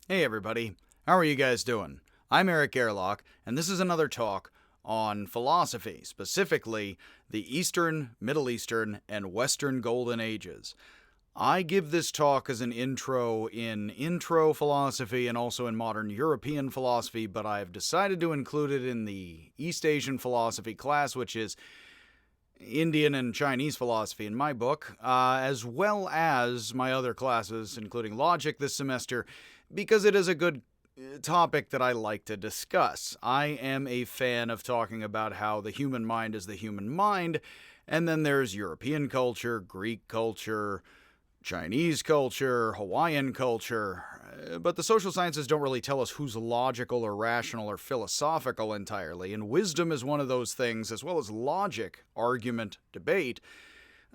Hey everybody, how are you guys doing? I'm Eric Gerlach, and this is another talk on philosophy, specifically the Eastern, Middle Eastern, and Western Golden Ages. I give this talk as an intro in intro philosophy and also in modern European philosophy, but I've decided to include it in the East Asian philosophy class, which is Indian and Chinese philosophy in my book, as well as my other classes, including logic this semester, because it is a good topic that I like to discuss. I am a fan of talking about how the human mind is the human mind, and then there's European culture, Greek culture, Chinese culture, Hawaiian culture, but the social sciences don't really tell us who's logical or rational or philosophical entirely, and wisdom is one of those things, as well as logic, argument, debate.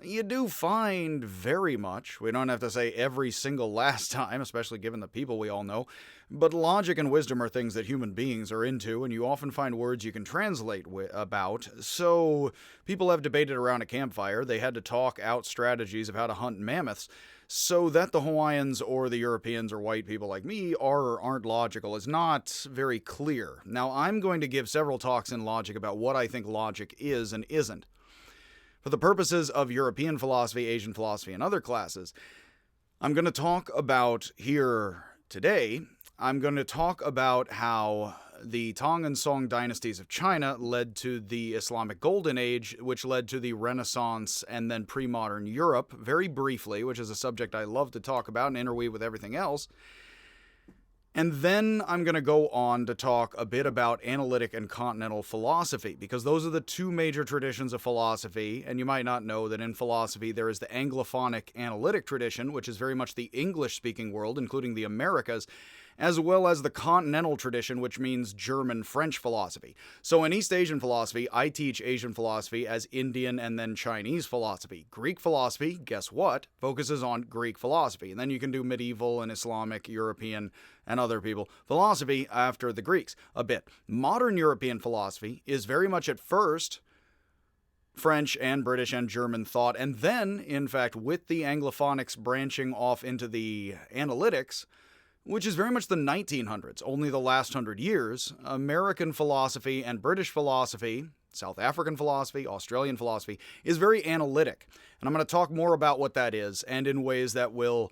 You do find very much, we don't have to say every single last time, especially given the people we all know, but logic and wisdom are things that human beings are into, and you often find words you can translate about. So people have debated around a campfire. They had to talk out strategies of how to hunt mammoths. So that the Hawaiians or the Europeans or white people like me are or aren't logical is not very clear. Now, I'm going to give several talks in logic about what I think logic is and isn't. For the purposes of European philosophy, Asian philosophy, and other classes, I'm going to talk about here today, I'm going to talk about how the Tang and Song dynasties of China led to the Islamic Golden Age, which led to the Renaissance and then pre-modern Europe, very briefly, which is a subject I love to talk about and interweave with everything else. And then I'm going to go on to talk a bit about analytic and continental philosophy, because those are the two major traditions of philosophy, and you might not know that in philosophy there is the Anglophonic analytic tradition, which is very much the English-speaking world, including the Americas, as well as the continental tradition, which means German-French philosophy. So in East Asian philosophy, I teach Asian philosophy as Indian and then Chinese philosophy. Greek philosophy, guess what, focuses on Greek philosophy. And then you can do medieval and Islamic, European, and other people philosophy after the Greeks a bit. Modern European philosophy is very much at first French and British and German thought, and then, in fact, with the Anglophonics branching off into the analytics, which is very much the 1900s, only the last 100 years, American philosophy and British philosophy, South African philosophy, Australian philosophy, is very analytic. And I'm going to talk more about what that is, and in ways that will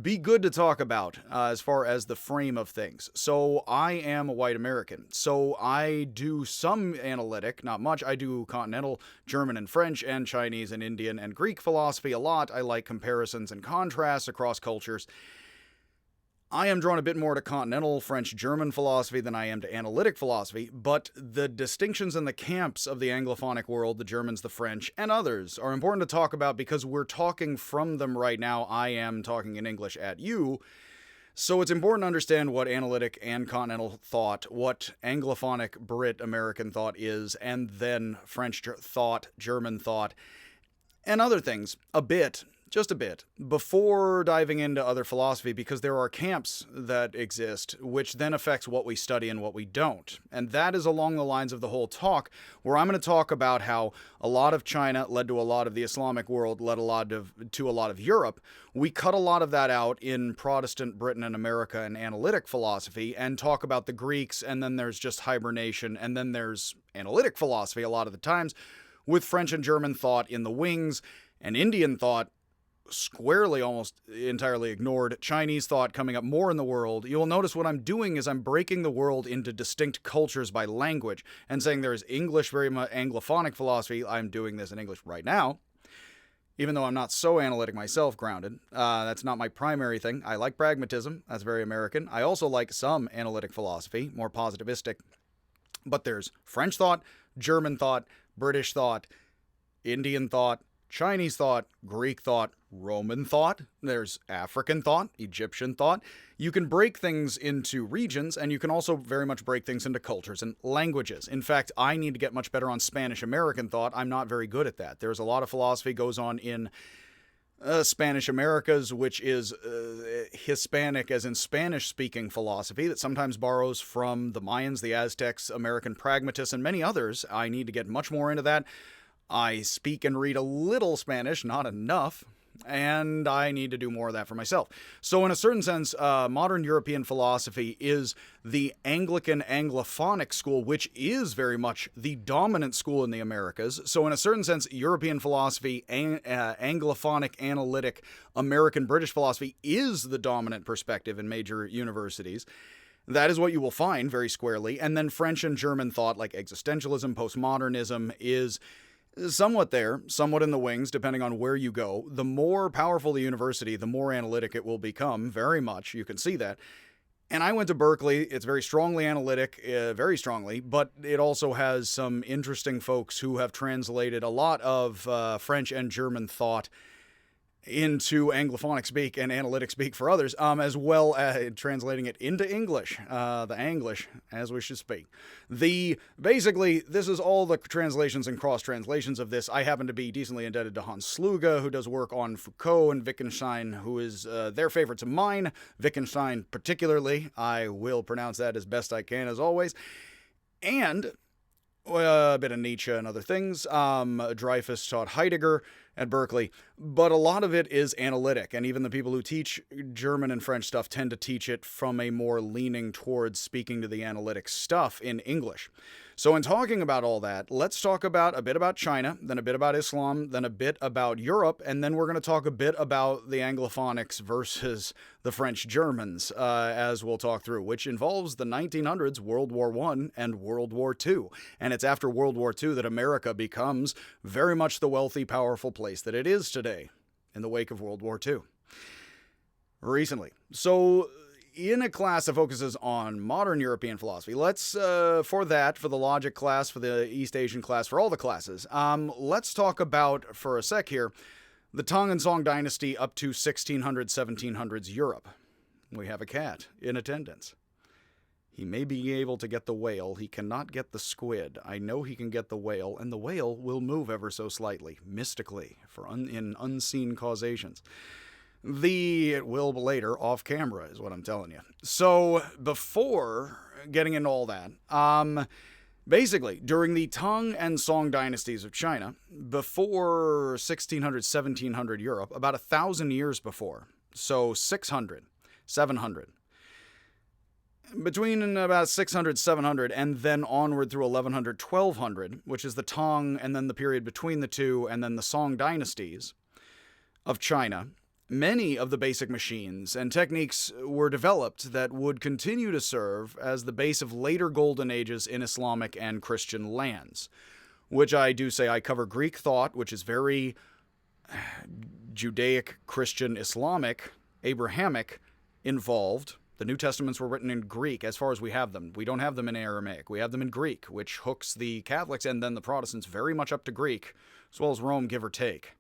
be good to talk about as far as the frame of things. So I am a white American, so I do some analytic, not much. I do continental, German and French, and Chinese and Indian and Greek philosophy a lot. I like comparisons and contrasts across cultures. I am drawn a bit more to continental French-German philosophy than I am to analytic philosophy, but the distinctions in the camps of the Anglophonic world, the Germans, the French, and others, are important to talk about because we're talking from them right now. I am talking in English at you. So it's important to understand what analytic and continental thought, what Anglophonic Brit-American thought is, and then French thought, German thought, and other things a bit. Just a bit, before diving into other philosophy, because there are camps that exist, which then affects what we study and what we don't. And that is along the lines of the whole talk, where I'm going to talk about how a lot of China led to a lot of the Islamic world, led to a lot of Europe. We cut a lot of that out in Protestant Britain and America and analytic philosophy, and talk about the Greeks, and then there's just hibernation, and then there's analytic philosophy a lot of the times, with French and German thought in the wings, and Indian thought squarely almost entirely ignored, Chinese thought coming up more in the world. You'll notice what I'm doing is I'm breaking the world into distinct cultures by language and saying there's English, very much Anglophonic philosophy. I'm doing this in English right now, even though I'm not so analytic myself, grounded. That's not my primary thing. I like pragmatism. That's very American. I also like some analytic philosophy, more positivistic. But there's French thought, German thought, British thought, Indian thought, Chinese thought, Greek thought, Roman thought, there's African thought, Egyptian thought. You can break things into regions, and you can also very much break things into cultures and languages. In fact, I need to get much better on Spanish-American thought. I'm not very good at that. There's a lot of philosophy goes on in Spanish Americas, which is Hispanic as in Spanish-speaking philosophy that sometimes borrows from the Mayans, the Aztecs, American pragmatists, and many others. I need to get much more into that. I speak and read a little Spanish, not enough. and I need to do more of that for myself. So in a certain sense, modern European philosophy is the Anglican Anglophonic school, which is very much the dominant school in the Americas. So in a certain sense, European philosophy, Anglophonic, analytic, American British philosophy is the dominant perspective in major universities. That is what you will find very squarely. And then French and German thought, like existentialism, postmodernism, is somewhat there, somewhat in the wings, depending on where you go. The more powerful the university, the more analytic it will become, very much. You can see that. And I went to Berkeley. It's very strongly analytic, very strongly, but it also has some interesting folks who have translated a lot of French and German thought into Anglophonic speak and analytic speak for others, as well as translating it into English, the Anglish, as we should speak. Basically, this is all the translations and cross-translations of this. I happen to be decently indebted to Hans Sluga, who does work on Foucault, and Wittgenstein, who is their favorites of mine. Wittgenstein particularly. I will pronounce that as best I can, as always. And a bit of Nietzsche and other things. Dreyfus taught Heidegger at Berkeley, but a lot of it is analytic, and even the people who teach German and French stuff tend to teach it from a more leaning towards speaking to the analytic stuff in English. So in talking about all that, let's talk about a bit about China, then a bit about Islam, then a bit about Europe, and then we're going to talk a bit about the Anglophonics versus the French Germans, as we'll talk through, which involves the 1900s, World War I, and World War II. And it's after World War II that America becomes very much the wealthy, powerful place that it is today, in the wake of World War II. Recently. So in a class that focuses on modern European philosophy, let's, for the logic class, for the East Asian class, for all the classes, let's talk about, for a sec here, the Tang and Song dynasty up to 1600s, 1700s Europe. We have a cat in attendance. He may be able to get the whale. He cannot get the squid. I know he can get the whale, and the whale will move ever so slightly, mystically, in unseen causations. It will later, off camera, is what I'm telling you. So, before getting into all that, basically, during the Tang and Song dynasties of China, before 1600, 1700 Europe, about 1,000 years before, so 600, 700, between about 600, 700, and then onward through 1100, 1200, which is the Tang and then the period between the two, and then the Song dynasties of China, many of the basic machines and techniques were developed that would continue to serve as the base of later golden ages in Islamic and Christian lands, which I do say I cover Greek thought, which is very Judaic, Christian, Islamic, Abrahamic involved. The New Testaments were written in Greek as far as we have them. We don't have them in Aramaic. We have them in Greek, which hooks the Catholics and then the Protestants very much up to Greek, as well as Rome, give or take.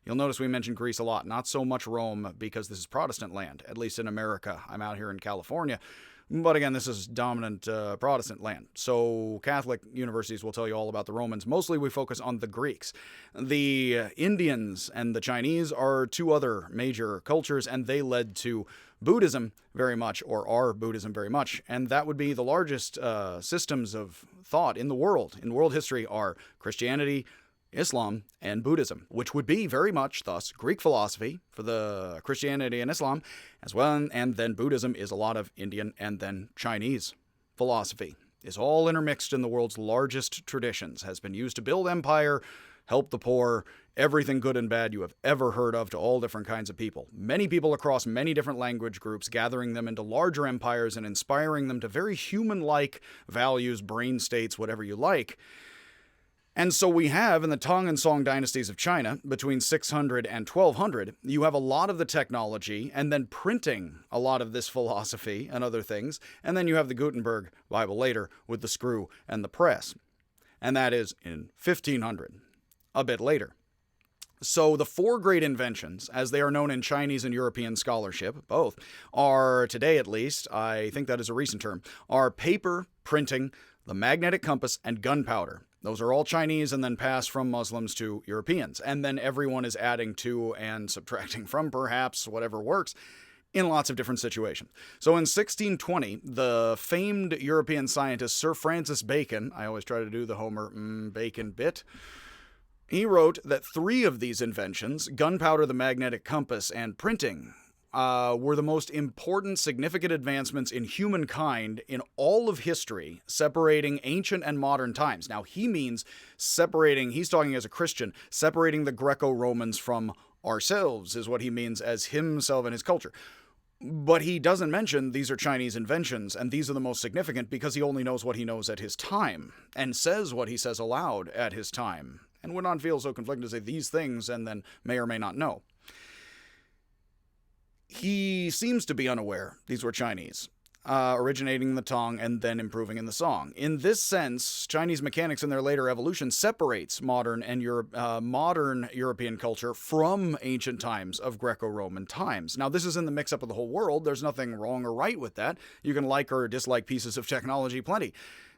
You'll notice we mention Greece a lot, not so much Rome, because this is Protestant land, at least in America. I'm out here in California. But again, this is dominant Protestant land. So Catholic universities will tell you all about the Romans. Mostly we focus on the Greeks. The Indians and the Chinese are two other major cultures, and they led to Buddhism very much, or are Buddhism very much. And that would be the largest systems of thought in the world. In world history are Christianity, Islam, and Buddhism, which would be very much, thus, Greek philosophy for the Christianity and Islam, as well, and then Buddhism is a lot of Indian and then Chinese philosophy. Is all intermixed in the world's largest traditions, has been used to build empire, help the poor, everything good and bad you have ever heard of to all different kinds of people. Many people across many different language groups, gathering them into larger empires and inspiring them to very human-like values, brain states, whatever you like. And so we have, in the Tang and Song dynasties of China, between 600 and 1200, you have a lot of the technology, and then printing a lot of this philosophy and other things, and then you have the Gutenberg Bible later with the screw and the press. And that is in 1500, a bit later. So the four great inventions, as they are known in Chinese and European scholarship, both, are, today at least, I think that is a recent term, are paper, printing, the magnetic compass, and gunpowder. Those are all Chinese and then passed from Muslims to Europeans. And then everyone is adding to and subtracting from, perhaps, whatever works, in lots of different situations. So in 1620, the famed European scientist Sir Francis Bacon, I always try to do the Homer Bacon bit, He wrote that 3 of these inventions, gunpowder, the magnetic compass, and printing, were the most important, significant advancements in humankind in all of history, separating ancient and modern times. Now, he means separating, he's talking as a Christian, separating the Greco-Romans from ourselves, is what he means as himself and his culture. But he doesn't mention these are Chinese inventions, and these are the most significant because he only knows what he knows at his time, and says what he says aloud at his time, and would not feel so conflicted to say these things and then may or may not know. He seems to be unaware these were Chinese, originating in the tongue and then improving in the song. In this sense, Chinese mechanics in their later evolution separates modern European culture from ancient times of Greco-Roman times. Now, this is in the mix-up of the whole world. There's nothing wrong or right with that. You can like or dislike pieces of technology plenty.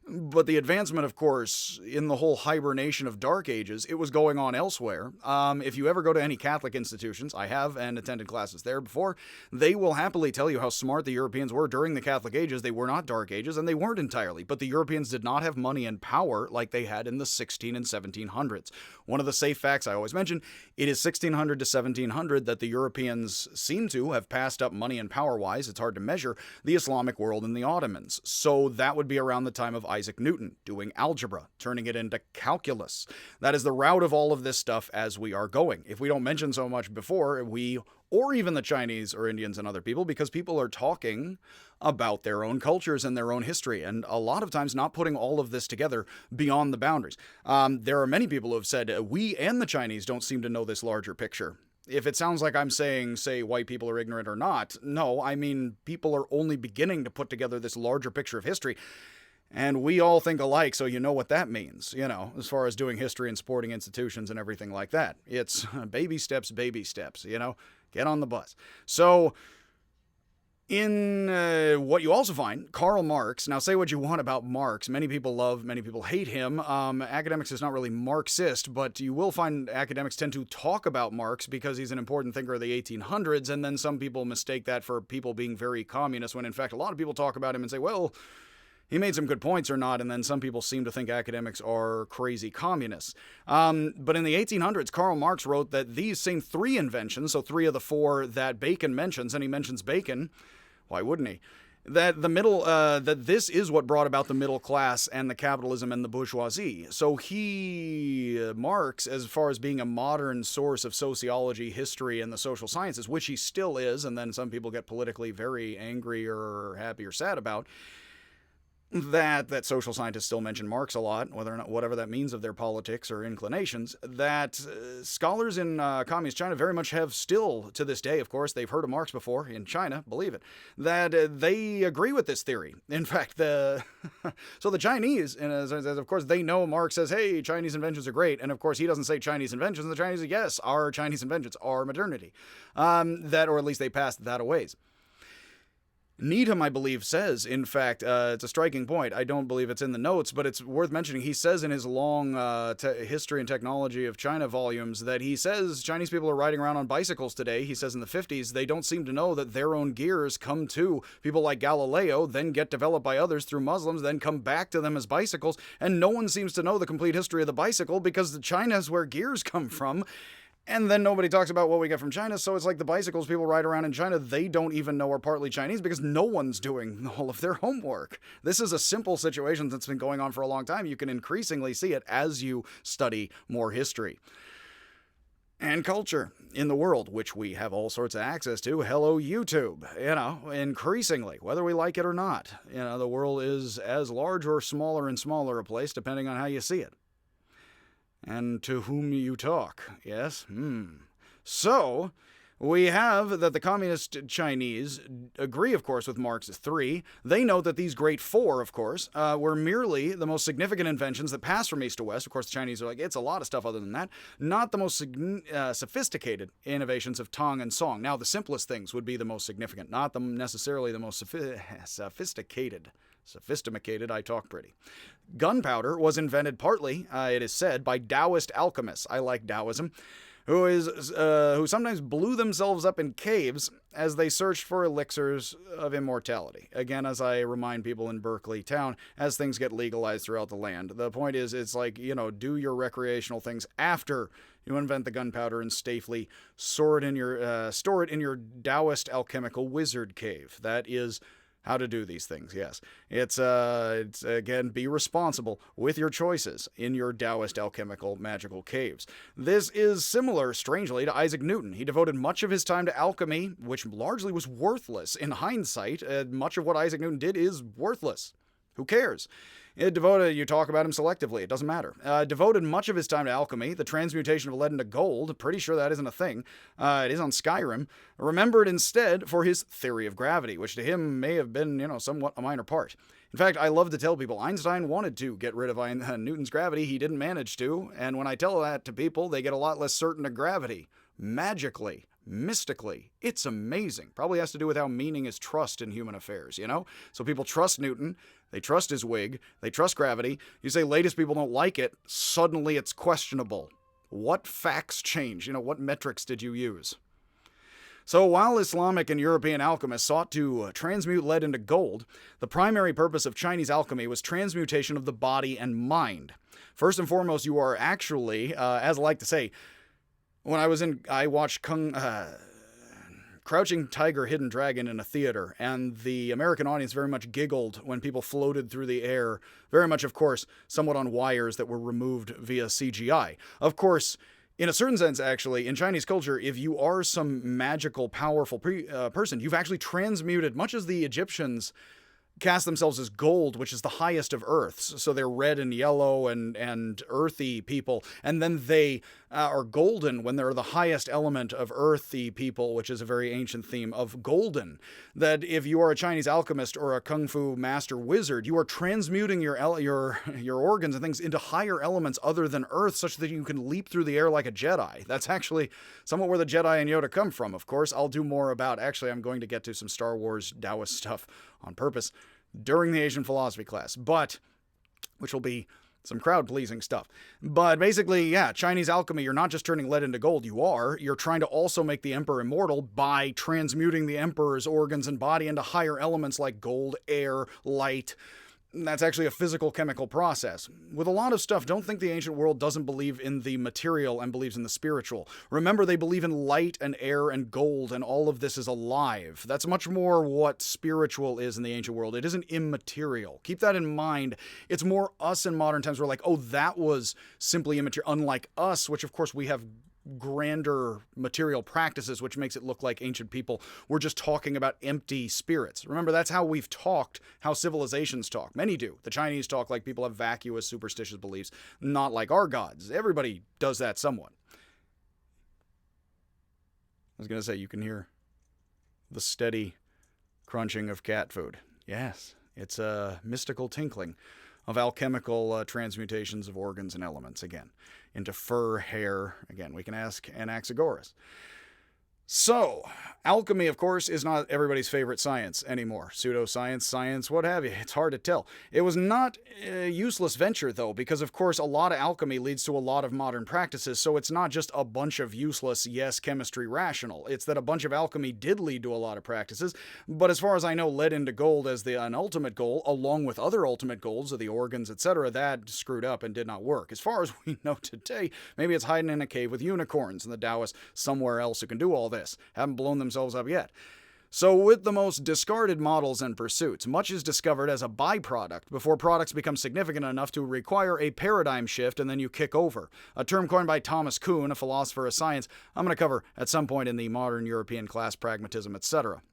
But the advancement, of course, in the whole hibernation of Dark Ages, it was going on elsewhere. If you ever go to any Catholic institutions, I have and attended classes there before, they will happily tell you how smart the Europeans were during the Catholic Ages. They were not Dark Ages, and they weren't entirely. But the Europeans did not have money and power like they had in the 16 and 1700s. One of the safe facts I always mention, it is 1600 to 1700 that the Europeans seem to have passed up money and power-wise, it's hard to measure, the Islamic world and the Ottomans. So that would be around the time of Isaac Newton doing algebra, turning it into calculus. That is the route of all of this stuff as we are going. If we don't mention so much before, we, or even the Chinese or Indians and other people, because people are talking about their own cultures and their own history, and a lot of times not putting all of this together beyond the boundaries. There are many people who have said, we and the Chinese don't seem to know this larger picture. If it sounds like I'm saying, say, white people are ignorant or not, no, I mean, people are only beginning to put together this larger picture of history. And we all think alike, so you know what that means, as far as doing history and sporting institutions and everything like that. It's baby steps, get on the bus. So, in what you also find, Karl Marx, now say what you want about Marx, many people love, many people hate him. Academics is not really Marxist, but you will find academics tend to talk about Marx because he's an important thinker of the 1800s, and then some people mistake that for people being very communist, when in fact a lot of people talk about him and say, well, he made some good points or not, and then some people seem to think academics are crazy communists. But in the 1800s, Karl Marx wrote that these same 3 inventions, so 3 of the 4 that Bacon mentions, and he mentions Bacon, why wouldn't he? That this is what brought about the middle class and the capitalism and the bourgeoisie. So Marx, as far as being a modern source of sociology, history, and the social sciences, which he still is, and then some people get politically very angry or happy or sad about, that social scientists still mention Marx a lot, whether or not, whatever that means of their politics or inclinations, that scholars in communist China very much have still, to this day, of course, they've heard of Marx before in China, believe it, that they agree with this theory. In fact, so the Chinese, and of course, they know Marx says, hey, Chinese inventions are great, and of course, he doesn't say Chinese inventions, the Chinese say, yes, our Chinese inventions are modernity. Or at least they passed that a ways. Needham, I believe, says, in fact, it's a striking point. I don't believe it's in the notes, but it's worth mentioning. He says in his long history and technology of China volumes that he says Chinese people are riding around on bicycles today. He says in the 50s, they don't seem to know that their own gears come to people like Galileo, then get developed by others through Muslims, then come back to them as bicycles, and no one seems to know the complete history of the bicycle because China is where gears come from. And then nobody talks about what we get from China, so it's like the bicycles people ride around in China, they don't even know are partly Chinese because no one's doing all of their homework. This is a simple situation that's been going on for a long time. You can increasingly see it as you study more history and culture in the world, which we have all sorts of access to. Hello, YouTube. Increasingly, whether we like it or not, the world is as large or smaller and smaller a place depending on how you see it. And to whom you talk, yes? So, we have that the communist Chinese agree, of course, with Marx's 3. They note that these great 4, of course, were merely the most significant inventions that passed from east to west. Of course, the Chinese are like, it's a lot of stuff other than that. Not the most sophisticated innovations of tongue and song. Now, the simplest things would be the most significant, not necessarily the most sophisticated. Sophisticated, I talk pretty. Gunpowder was invented partly, it is said, by Taoist alchemists. I like Taoism. who sometimes blew themselves up in caves as they searched for elixirs of immortality. Again, as I remind people in Berkeley town, as things get legalized throughout the land, the point is, it's like, do your recreational things after you invent the gunpowder and safely store it in your Taoist alchemical wizard cave. That is how to do these things, yes. It's again, be responsible with your choices in your Taoist alchemical magical caves. This is similar, strangely, to Isaac Newton. He devoted much of his time to alchemy, which largely was worthless. In hindsight, much of what Isaac Newton did is worthless. Who cares? You talk about him selectively, it doesn't matter. Devoted much of his time to alchemy, the transmutation of lead into gold, pretty sure that isn't a thing. It is on Skyrim. Remembered instead for his theory of gravity, which to him may have been, somewhat a minor part. In fact, I love to tell people Einstein wanted to get rid of Newton's gravity, he didn't manage to, and when I tell that to people, they get a lot less certain of gravity. Magically. Mystically. It's amazing. Probably has to do with how meaning is trust in human affairs, So people trust Newton, they trust his wig, they trust gravity. You say latest people don't like it, suddenly it's questionable. What facts change? What metrics did you use? So while Islamic and European alchemists sought to transmute lead into gold, the primary purpose of Chinese alchemy was transmutation of the body and mind. First and foremost, you are actually, as I like to say, I watched Crouching Tiger, Hidden Dragon in a theater, and the American audience very much giggled when people floated through the air, very much, of course, somewhat on wires that were removed via CGI. Of course, in a certain sense, actually, in Chinese culture, if you are some magical, powerful person, you've actually transmuted, much as the Egyptians cast themselves as gold, which is the highest of earths. So they're red and yellow and earthy people. And then they are golden when they're the highest element of earthy people, which is a very ancient theme of golden. That if you are a Chinese alchemist or a kung fu master wizard, you are transmuting your organs and things into higher elements other than earth, such that you can leap through the air like a Jedi. That's actually somewhat where the Jedi and Yoda come from, of course. I'll do more about, actually, I'm going to get to some Star Wars Taoist stuff on purpose during the Asian philosophy class, which will be some crowd-pleasing stuff. But basically, yeah, Chinese alchemy, you're not just turning lead into gold, you're trying to also make the emperor immortal by transmuting the emperor's organs and body into higher elements like gold, air, light. That's actually a physical chemical process. With a lot of stuff, don't think the ancient world doesn't believe in the material and believes in the spiritual. Remember, they believe in light and air and gold, and all of this is alive. That's much more what spiritual is in the ancient world. It isn't immaterial. Keep that in mind. It's more us in modern times. We're like, oh, that was simply immaterial. Unlike us, which of course we have grander material practices, which makes it look like ancient people were just talking about empty spirits. Remember, that's how we've talked, how civilizations talk. Many do. The Chinese talk like people have vacuous, superstitious beliefs, not like our gods. Everybody does that somewhat. I was going to say, you can hear the steady crunching of cat food. Yes, it's a mystical tinkling of alchemical transmutations of organs and elements, again, into fur, hair. Again, we can ask Anaxagoras. So, alchemy, of course, is not everybody's favorite science anymore. Pseudoscience, science, what have you. It's hard to tell. It was not a useless venture, though, because, of course, a lot of alchemy leads to a lot of modern practices, so it's not just a bunch of useless, yes, chemistry rational. It's that a bunch of alchemy did lead to a lot of practices, but as far as I know, led into gold as an ultimate goal, along with other ultimate goals of the organs, etc., that screwed up and did not work. As far as we know today, maybe it's hiding in a cave with unicorns and the Taoists somewhere else who can do all this. Haven't blown themselves up yet. So with the most discarded models and pursuits, much is discovered as a byproduct before products become significant enough to require a paradigm shift and then you kick over. A term coined by Thomas Kuhn, a philosopher of science, I'm going to cover at some point in the modern European class pragmatism, etc.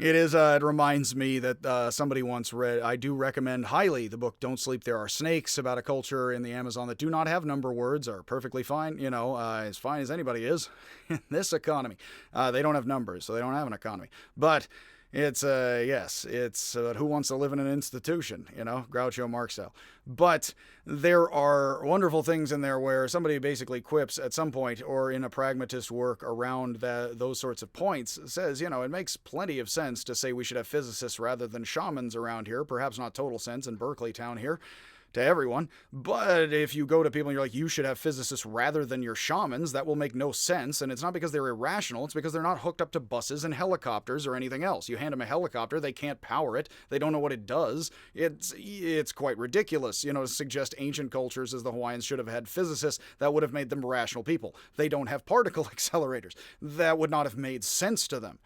It reminds me that somebody once read, I do recommend highly the book Don't Sleep, There Are Snakes, about a culture in the Amazon that do not have number words, are perfectly fine, as fine as anybody is in this economy. They don't have numbers, so they don't have an economy. But it's, it's who wants to live in an institution, Groucho Marx style. But there are wonderful things in there where somebody basically quips at some point, or in a pragmatist work around those sorts of points, says, it makes plenty of sense to say we should have physicists rather than shamans around here. Perhaps not total sense in Berkeley town here. to everyone. But if you go to people and you're like, you should have physicists rather than your shamans, that will make no sense. And it's not because they're irrational. It's because they're not hooked up to buses and helicopters or anything else. You hand them a helicopter, they can't power it. They don't know what it does. It's quite ridiculous, to suggest ancient cultures as the Hawaiians should have had physicists. That would have made them rational people. They don't have particle accelerators. That would not have made sense to them.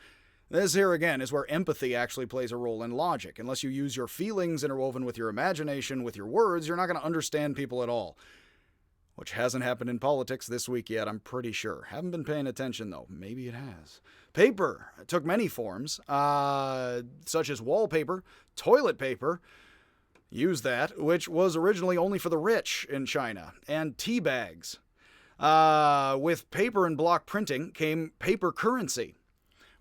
This here again is where empathy actually plays a role in logic. Unless you use your feelings interwoven with your imagination, with your words, you're not going to understand people at all. Which hasn't happened in politics this week yet, I'm pretty sure. Haven't been paying attention though. Maybe it has. Paper took many forms, such as wallpaper, toilet paper, use that, which was originally only for the rich in China, and tea bags. With paper and block printing came paper currency,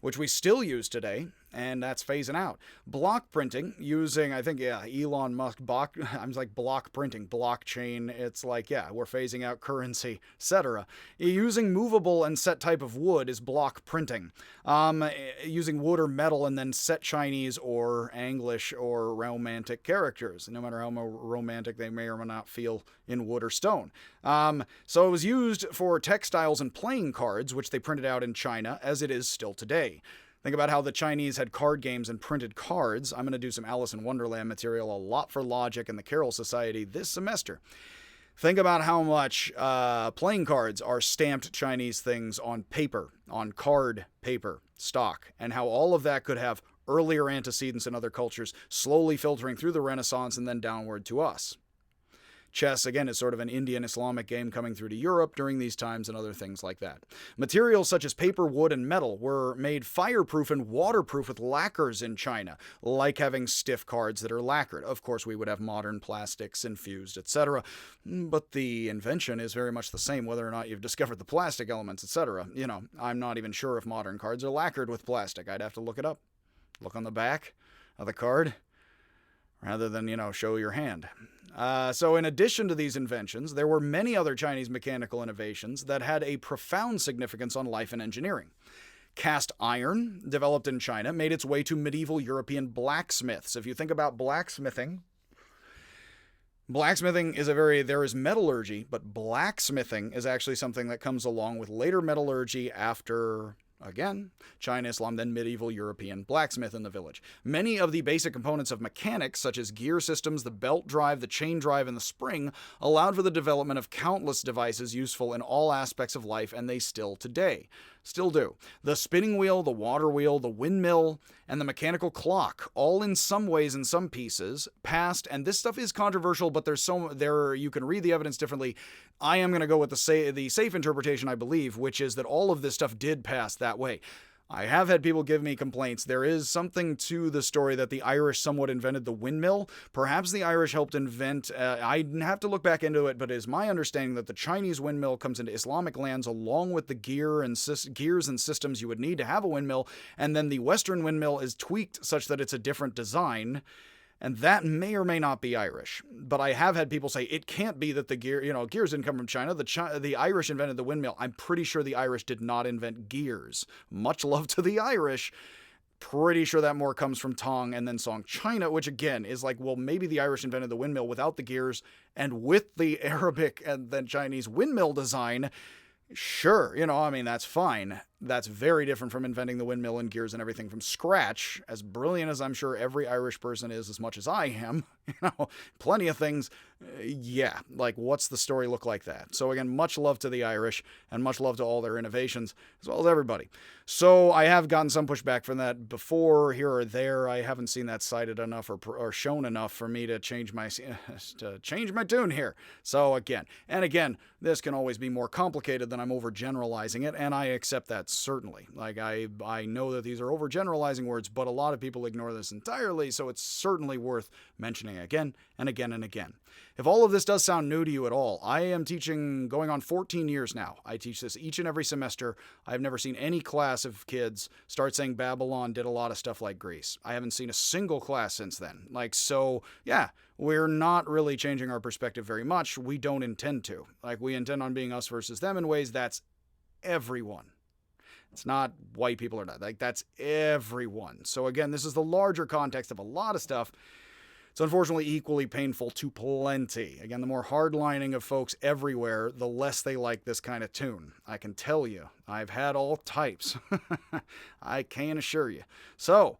which we still use today, and that's phasing out. Block printing, using, I think, Elon Musk, block printing, blockchain, it's like, we're phasing out currency, etc. Using movable and set type of wood is block printing. Using wood or metal and then set Chinese or English or romantic characters, no matter how romantic they may or may not feel in wood or stone. So it was used for textiles and playing cards, which they printed out in China, as it is still today. Think about how the Chinese had card games and printed cards. I'm going to do some Alice in Wonderland material, a lot for Logic and the Carroll Society this semester. Think about how much playing cards are stamped Chinese things on paper, on card paper stock, and how all of that could have earlier antecedents in other cultures, slowly filtering through the Renaissance and then downward to us. Chess, again, is sort of an Indian Islamic game coming through to Europe during these times and other things like that. Materials such as paper, wood, and metal were made fireproof and waterproof with lacquers in China, like having stiff cards that are lacquered. Of course, we would have modern plastics infused, etc. But the invention is very much the same, whether or not you've discovered the plastic elements, etc. I'm not even sure if modern cards are lacquered with plastic. I'd have to look it up. Look on the back of the card, rather than, show your hand. So in addition to these inventions, there were many other Chinese mechanical innovations that had a profound significance on life and engineering. Cast iron, developed in China, made its way to medieval European blacksmiths. If you think about blacksmithing is there is metallurgy, but blacksmithing is actually something that comes along with later metallurgy after, again, China, Islam, then medieval European blacksmith in the village. Many of the basic components of mechanics, such as gear systems, the belt drive, the chain drive, and the spring, allowed for the development of countless devices useful in all aspects of life, and they still do. The spinning wheel, the water wheel, the windmill, and the mechanical clock, all in some ways, in some pieces, passed, and this stuff is controversial, but you can read the evidence differently. I am going to go with the safe interpretation, I believe, which is that all of this stuff did pass that way. I have had people give me complaints. There is something to the story that the Irish somewhat invented the windmill. Perhaps the Irish helped invent, I'd have to look back into it, but it is my understanding that the Chinese windmill comes into Islamic lands along with the gears and systems you would need to have a windmill, and then the Western windmill is tweaked such that it's a different design. And that may or may not be Irish. But I have had people say it can't be that the gears didn't come from China. The Irish invented the windmill. I'm pretty sure the Irish did not invent gears. Much love to the Irish. Pretty sure that more comes from Tong and then Song China, which again is like, well, maybe the Irish invented the windmill without the gears and with the Arabic and then Chinese windmill design. Sure, that's fine. That's very different from inventing the windmill and gears and everything from scratch. As brilliant as I'm sure every Irish person is, as much as I am, plenty of things. What's the story look like that? So again, much love to the Irish and much love to all their innovations, as well as everybody. So I have gotten some pushback from that before, here or there. I haven't seen that cited enough or shown enough for me to change my tune here. So again, this can always be more complicated than I'm overgeneralizing it, and I accept that certainly. I know that these are overgeneralizing words, but a lot of people ignore this entirely, so it's certainly worth mentioning again and again and again. If all of this does sound new to you at all, I am teaching going on 14 years now. I teach this each and every semester. I've never seen any class of kids start saying Babylon did a lot of stuff like Greece. I haven't seen a single class since then. We're not really changing our perspective very much. We don't intend to. We intend on being us versus them in ways that's everyone. It's not white people or not. That's everyone. So again, this is the larger context of a lot of stuff It's unfortunately equally painful to plenty. Again, the more hardlining of folks everywhere, the less they like this kind of tune. I can tell you, I've had all types. I can assure you. So,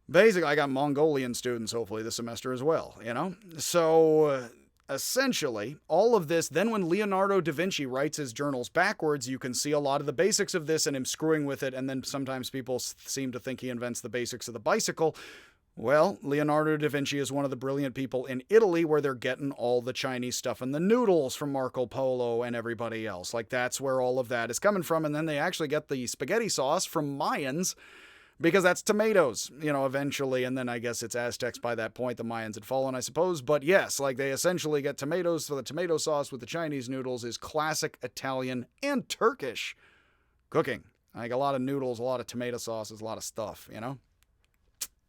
basically, I got Mongolian students hopefully this semester as well, you know? So, essentially, all of this, then when Leonardo da Vinci writes his journals backwards, you can see a lot of the basics of this and him screwing with it, and then sometimes people seem to think he invents the basics of the bicycle. Well, Leonardo da Vinci is one of the brilliant people in Italy where they're getting all the Chinese stuff and the noodles from Marco Polo and everybody else. Like, that's where all of that is coming from, and then they actually get the spaghetti sauce from Mayans, because that's tomatoes, you know, eventually, and then I guess it's Aztecs by that point. The Mayans had fallen, I suppose, but yes, like, they essentially get tomatoes, so the tomato sauce with the Chinese noodles is classic Italian and Turkish cooking. Like, a lot of noodles, a lot of tomato sauces, a lot of stuff, you know?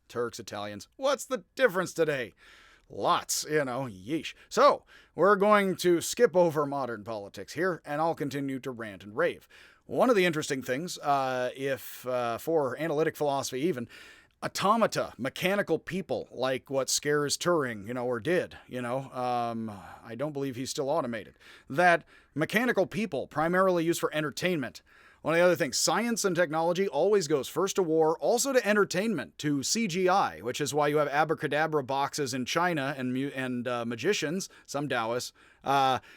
Turks, Italians, what's the difference today? Lots, you know, yeesh. So, we're going to skip over modern politics here, and I'll continue to rant and rave. One of the interesting things, for analytic philosophy even, automata, mechanical people, like what scares Turing, you know, or did, you know, I don't believe he's still automated, that mechanical people primarily used for entertainment. One of the other things, science and technology always goes first to war, also to entertainment, to CGI, which is why you have abracadabra boxes in China and magicians, some Taoists,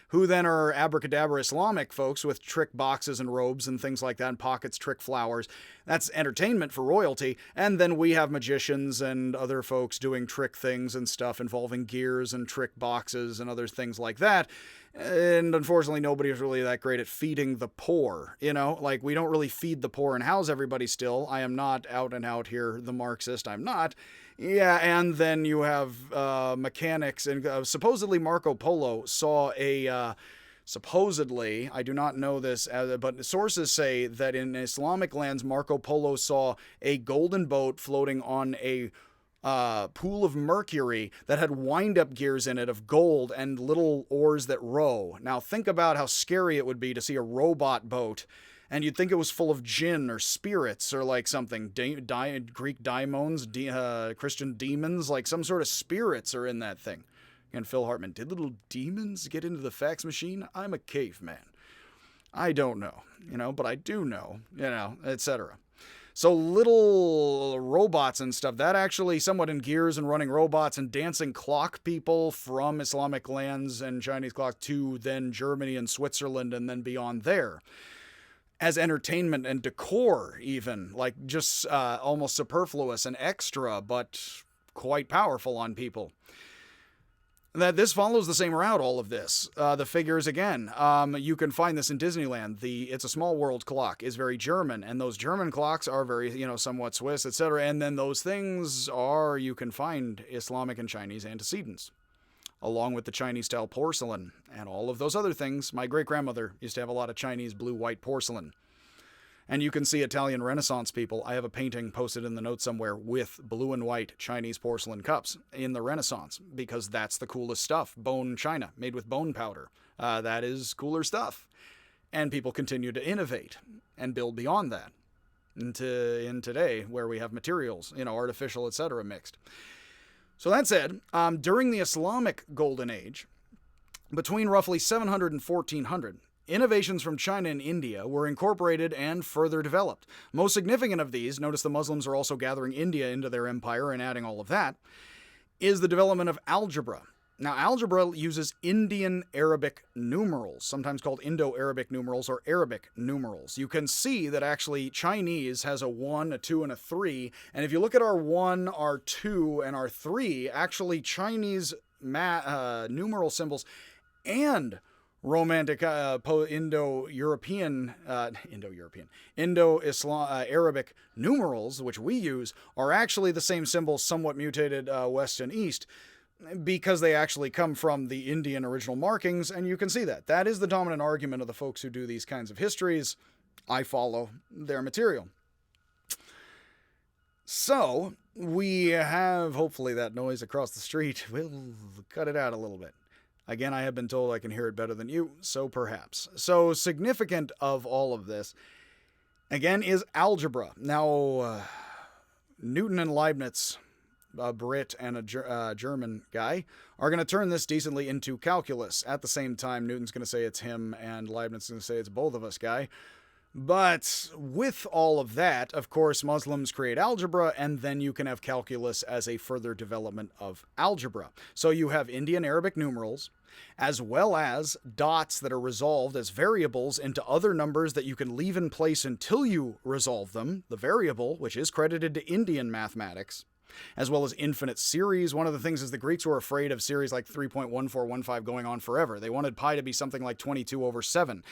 who then are abracadabra Islamic folks with trick boxes and robes and things like that, and pockets, trick flowers. That's entertainment for royalty. And then we have magicians and other folks doing trick things and stuff involving gears and trick boxes and other things like that. And unfortunately, nobody is really that great at feeding the poor, you know? Like, we don't really feed the poor and house everybody still. I am not out and out here the Marxist. I'm not. Yeah, and then you have mechanics, and supposedly Marco Polo saw a... supposedly, I do not know this, but sources say that in Islamic lands, Marco Polo saw a golden boat floating on a pool of mercury that had wind-up gears in it of gold and little oars that row. Now think about how scary it would be to see a robot boat, and you'd think it was full of jinn or spirits or like something, Greek daimons, Christian demons, like some sort of spirits are in that thing. And Phil Hartman, did little demons get into the fax machine? I'm a caveman. I don't know, you know, but I do know, you know, etc. So little robots and stuff, that actually somewhat in gears and running robots and dancing clock people from Islamic lands and Chinese clock to then Germany and Switzerland and then beyond there. As entertainment and decor even, like just almost superfluous and extra, but quite powerful on people. That this follows the same route, all of this. The figures, again, you can find this in Disneyland. The It's a Small World clock is very German, and those German clocks are very, you know, somewhat Swiss, etc. And then those things are, you can find Islamic and Chinese antecedents, along with the Chinese-style porcelain and all of those other things. My great-grandmother used to have a lot of Chinese blue-white porcelain. And you can see Italian Renaissance people. I have a painting posted in the notes somewhere with blue and white Chinese porcelain cups in the Renaissance, because that's the coolest stuff. Bone china, made with bone powder. That is cooler stuff. And people continue to innovate and build beyond that in today, where we have materials, you know, artificial, etc. mixed. So that said, during the Islamic Golden Age, between roughly 700 and 1400, innovations from China and India were incorporated and further developed. Most significant of these, notice the Muslims are also gathering India into their empire and adding all of that, is the development of algebra. Now, algebra uses Indian Arabic numerals, sometimes called Indo-Arabic numerals or Arabic numerals. You can see that actually Chinese has a 1, a 2, and a 3, and if you look at our 1, our 2, and our 3, actually Chinese numeral symbols and Romantic Indo-Arabic numerals, which we use, are actually the same symbols, somewhat mutated west and east, because they actually come from the Indian original markings, and you can see that. That is the dominant argument of the folks who do these kinds of histories. I follow their material. So, we have, hopefully that noise across the street, we'll cut it out a little bit. Again, I have been told I can hear it better than you, so perhaps. So, significant of all of this, again, is algebra. Now, Newton and Leibniz a Brit and a German guy, are going to turn this decently into calculus. At the same time, Newton's going to say it's him, and Leibniz is going to say it's both of us guy. But with all of that, of course, Muslims create algebra, and then you can have calculus as a further development of algebra. So you have Indian Arabic numerals, as well as dots that are resolved as variables into other numbers that you can leave in place until you resolve them, the variable, which is credited to Indian mathematics, as well as infinite series. One of the things is the Greeks were afraid of series like 3.1415 going on forever. They wanted pi to be something like 22 over 7.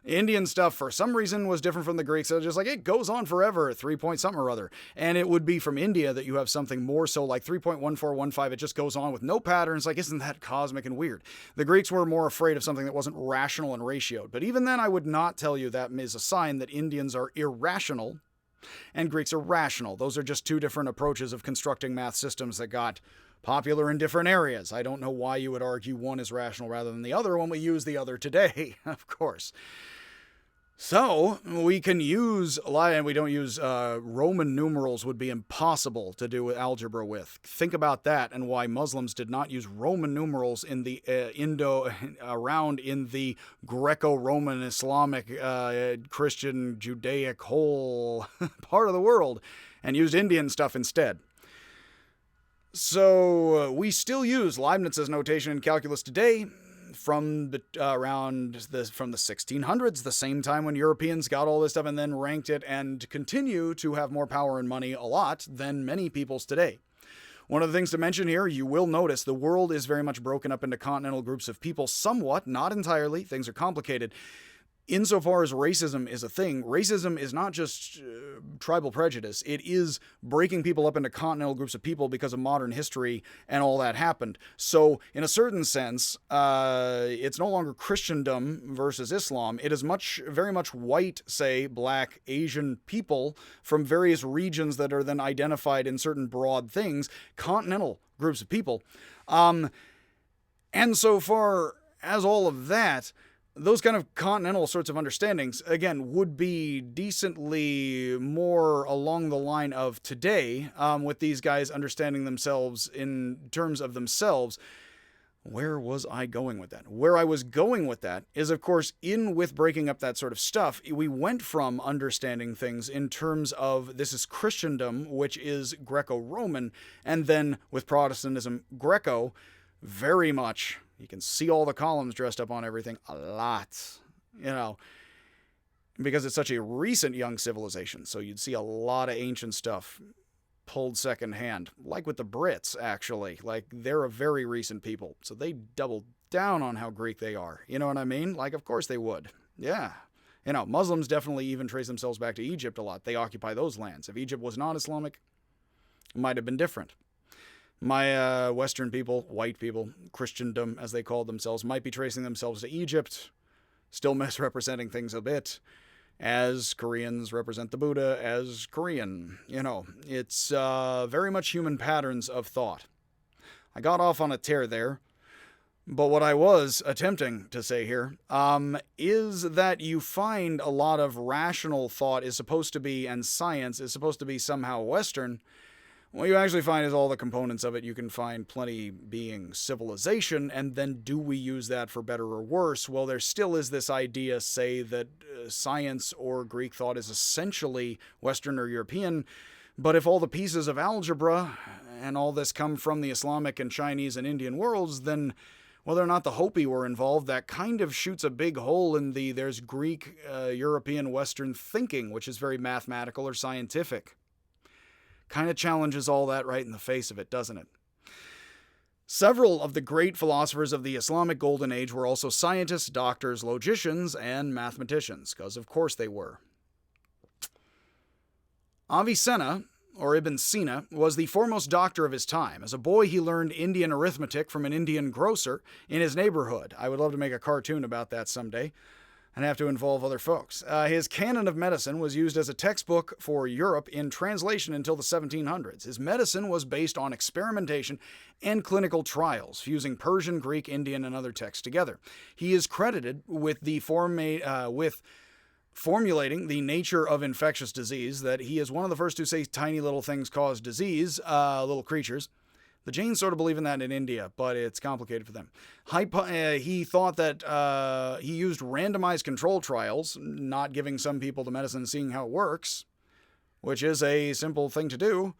Indian stuff, for some reason, was different from the Greeks. So just like, it goes on forever, 3 point something or other. And it would be from India that you have something more so like 3.1415. It just goes on with no patterns. Like, isn't that cosmic and weird? The Greeks were more afraid of something that wasn't rational and ratioed. But even then, I would not tell you that is a sign that Indians are irrational and Greeks are rational. Those are just two different approaches of constructing math systems that got popular in different areas. I don't know why you would argue one is rational rather than the other when we use the other today, of course. So we can use, and we don't use Roman numerals, would be impossible to do algebra with. Think about that and why Muslims did not use Roman numerals in the around in the Greco-Roman, Islamic, Christian, Judaic whole part of the world, and used Indian stuff instead. So we still use Leibniz's notation in calculus today, from the 1600s, the same time when Europeans got all this stuff and then ranked it and continue to have more power and money a lot than many peoples today. One of the things to mention here, you will notice the world is very much broken up into continental groups of people, somewhat, not entirely. Things are complicated. Insofar as racism is a thing, racism is not just tribal prejudice. It is breaking people up into continental groups of people because of modern history and all that happened. So, in a certain sense, it's no longer Christendom versus Islam. It is very much white, say, black, Asian people from various regions that are then identified in certain broad things, continental groups of people. And so far as all of that, those kind of continental sorts of understandings, again, would be decently more along the line of today, with these guys understanding themselves in terms of themselves. Where was I going with that? Where I was going with that is, of course, with breaking up that sort of stuff, we went from understanding things in terms of this is Christendom, which is Greco-Roman, and then with Protestantism, Greco, very much. You can see all the columns dressed up on everything a lot, because it's such a recent young civilization. So you'd see a lot of ancient stuff pulled secondhand, like with the Brits, actually. Like, they're a very recent people, so they double down on how Greek they are. You know what I mean? Like, of course they would. Yeah. Muslims definitely even trace themselves back to Egypt a lot. They occupy those lands. If Egypt was not Islamic, it might have been different. My Western people, white people, Christendom as they called themselves, might be tracing themselves to Egypt, still misrepresenting things a bit, as Koreans represent the Buddha as Korean. It's very much human patterns of thought. I got off on a tear there, but what I was attempting to say here is that you find a lot of rational thought is supposed to be, and science is supposed to be somehow Western. What you actually find is all the components of it. You can find plenty being civilization, and then do we use that for better or worse? Well, there still is this idea, say, that science or Greek thought is essentially Western or European, but if all the pieces of algebra and all this come from the Islamic and Chinese and Indian worlds, then whether or not the Hopi were involved, that kind of shoots a big hole in there's Greek, European, Western thinking, which is very mathematical or scientific. Kind of challenges all that right in the face of it, doesn't it? Several of the great philosophers of the Islamic Golden Age were also scientists, doctors, logicians, and mathematicians, because of course they were. Avicenna, or Ibn Sina, was the foremost doctor of his time. As a boy, he learned Indian arithmetic from an Indian grocer in his neighborhood. I would love to make a cartoon about that someday, and have to involve other folks. His Canon of Medicine was used as a textbook for Europe in translation until the 1700s. His medicine was based on experimentation and clinical trials, fusing Persian, Greek, Indian, and other texts together. He is credited with formulating the nature of infectious disease, that he is one of the first to say tiny little things cause disease, little creatures. The Jains sort of believe in that in India, but it's complicated for them. He thought that he used randomized control trials, not giving some people the medicine and seeing how it works, which is a simple thing to do.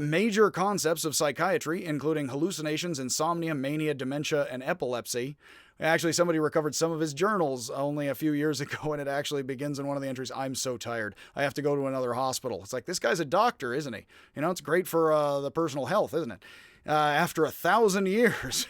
Major concepts of psychiatry, including hallucinations, insomnia, mania, dementia, and epilepsy. Actually, somebody recovered some of his journals only a few years ago, and it actually begins in one of the entries, "I'm so tired. I have to go to another hospital." It's like, this guy's a doctor, isn't he? You know, it's great for the personal health, isn't it? After 1,000 years,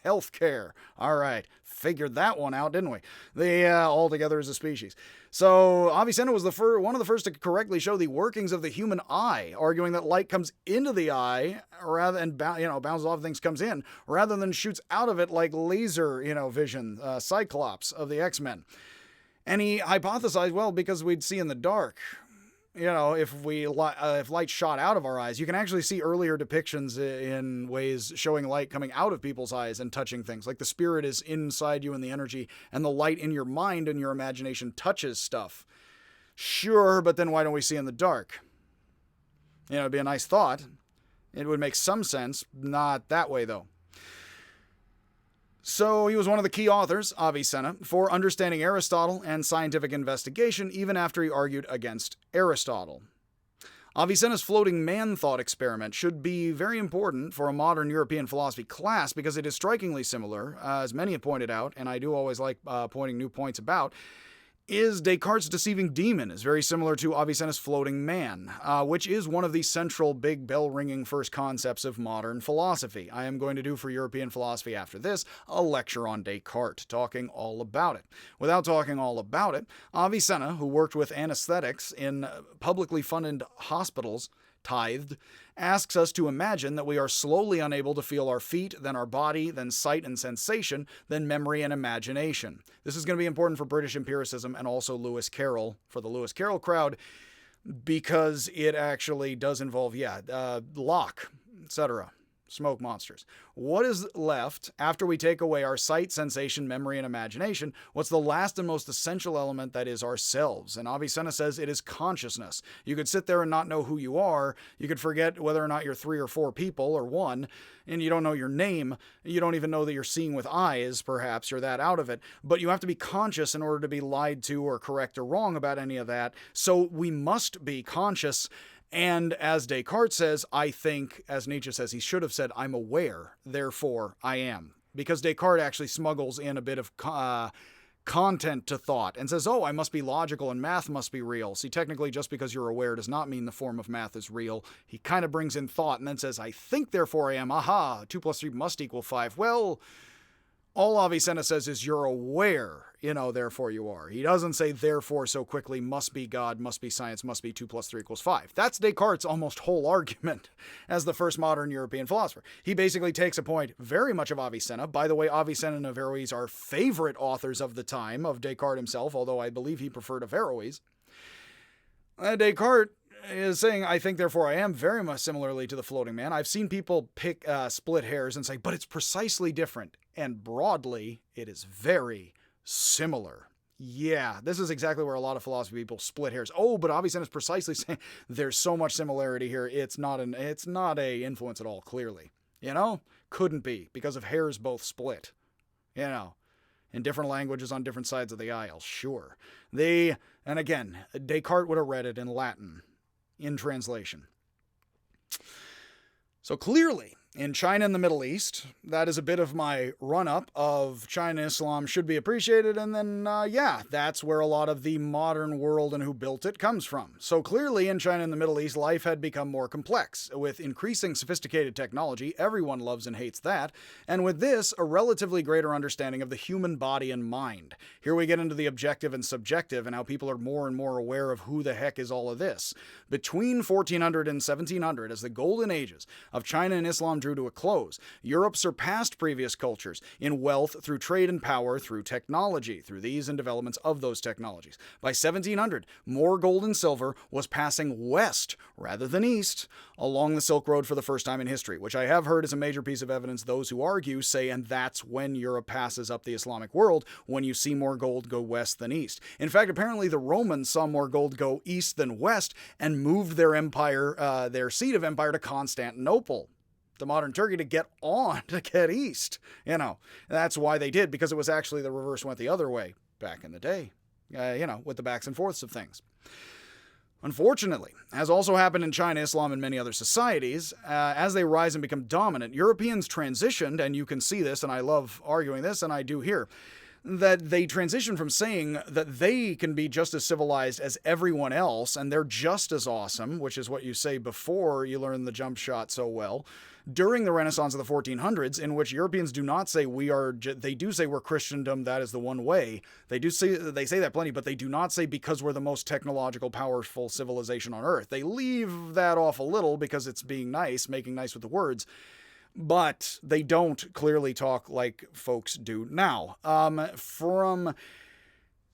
healthcare. All right, figured that one out, didn't we? All together as a species. So Avicenna was one of the first to correctly show the workings of the human eye, arguing that light comes into the eye bounces off things, comes in, rather than shoots out of it like laser, vision, Cyclops of the X-Men. And he hypothesized, well, because we'd see in the dark. If light shot out of our eyes, you can actually see earlier depictions in ways showing light coming out of people's eyes and touching things. Like the spirit is inside you and the energy, and the light in your mind and your imagination touches stuff. Sure, but then why don't we see in the dark? It'd be a nice thought. It would make some sense. Not that way, though. So he was one of the key authors, Avicenna, for understanding Aristotle and scientific investigation, even after he argued against Aristotle. Avicenna's floating man thought experiment should be very important for a modern European philosophy class because it is strikingly similar, as many have pointed out, and I do always like pointing new points about, is Descartes' deceiving demon is very similar to Avicenna's floating man, which is one of the central big bell-ringing first concepts of modern philosophy. I am going to do for European philosophy after this a lecture on Descartes, talking all about it. Without talking all about it, Avicenna, who worked with anesthetics in publicly funded hospitals, tithed, asks us to imagine that we are slowly unable to feel our feet, then our body, then sight and sensation, then memory and imagination. This is going to be important for British empiricism and also Lewis Carroll, for the Lewis Carroll crowd, because it actually does involve, Locke, etc., smoke monsters. What is left after we take away our sight, sensation, memory, and imagination? What's the last and most essential element that is ourselves? And Avicenna says it is consciousness. You could sit there and not know who you are. You could forget whether or not you're 3 or 4 people or one, and you don't know your name. You don't even know that you're seeing with eyes, perhaps. You're that out of it. But you have to be conscious in order to be lied to or correct or wrong about any of that. So we must be conscious. And as Descartes says, I think, as Nietzsche says, he should have said, I'm aware, therefore I am. Because Descartes actually smuggles in a bit of content to thought and says, I must be logical and math must be real. See, technically, just because you're aware does not mean the form of math is real. He kind of brings in thought and then says, I think, therefore I am. Aha, 2 + 3 must equal 5. Well, all Avicenna says is you're aware, therefore you are. He doesn't say therefore so quickly, must be God, must be science, must be 2 + 3 = 5. That's Descartes' almost whole argument as the first modern European philosopher. He basically takes a point very much of Avicenna. By the way, Avicenna and Averroes are favorite authors of the time of Descartes himself, although I believe he preferred Averroes. Descartes is saying, I think, therefore I am, very much similarly to the floating man. I've seen people split hairs and say, but it's precisely different. And broadly, it is very similar. Yeah, this is exactly where a lot of philosophy people split hairs. But Avicenna is precisely saying there's so much similarity here. It's not a influence at all, clearly. Couldn't be, because of hairs both split. In different languages on different sides of the aisle, sure. And again, Descartes would have read it in Latin, in translation. So clearly, in China and the Middle East, that is a bit of my run-up of China and Islam should be appreciated, and then, that's where a lot of the modern world and who built it comes from. So clearly, in China and the Middle East, life had become more complex. With increasing sophisticated technology, everyone loves and hates that, and with this, a relatively greater understanding of the human body and mind. Here we get into the objective and subjective, and how people are more and more aware of who the heck is all of this. Between 1400 and 1700, as the golden ages of China and Islam drew to a close. Europe surpassed previous cultures in wealth through trade and power through technology, through these and developments of those technologies. By 1700, more gold and silver was passing west rather than east along the Silk Road for the first time in history, which I have heard is a major piece of evidence those who argue say, and that's when Europe passes up the Islamic world, when you see more gold go west than east. In fact, apparently the Romans saw more gold go east than west and moved their empire, their seat of empire, to Constantinople, to modern Turkey, to get east. That's why they did, because it was actually the reverse went the other way back in the day, with the backs and forths of things. Unfortunately, as also happened in China, Islam, and many other societies, as they rise and become dominant, Europeans transitioned, and you can see this, and I love arguing this, and I do here, that they transitioned from saying that they can be just as civilized as everyone else, and they're just as awesome, which is what you say before you learn the jump shot so well, during the Renaissance of the 1400s, in which Europeans do not say they do say we're Christendom, that is the one way. They say that plenty, but they do not say because we're the most technological, powerful civilization on earth. They leave that off a little because it's being nice, making nice with the words, but they don't clearly talk like folks do now. From